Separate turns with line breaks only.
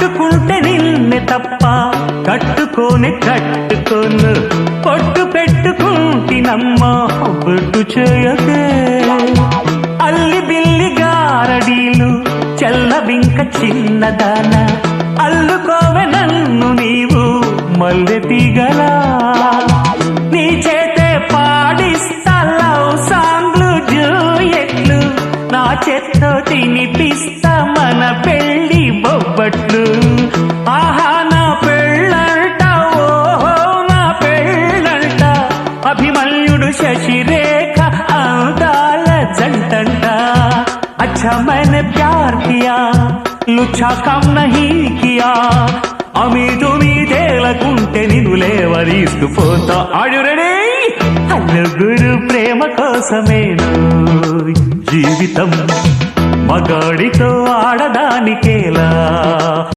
పట్టుకుంటే నిన్నే తప్ప కట్టుకోని కట్టుకోను పొట్టు పెట్టుకుంటినమ్మా బొట్టు చేయకే అల్లి బిల్లి గారడీలు చల్లవింక చిన్నదాన అల్లుకోవె నన్ను నీవు మల్లె తీగలా నీ చేతే పాడిస్తా లవ్ సాంగ్లు జూయెట్లు నా చేత్తో తినిపిస్తా మన పెళ్లి బొబ్బట్లు ఆహా నా పెళ్ళంట ఓహో నా పెళ్ళంట అభిమన్యుడు శశిరేఖ అందాల జంటంట अच्छा मैंने प्यार किया लुच्छा कम नहीं किया అమీదుమీదేలకుంటే నిన్ను లేవరీసుకుపోతా ఆడు రెడీ నలుగురు ప్రేమ కోసమేను జీవితం మగాడితో ఆడదానికేలా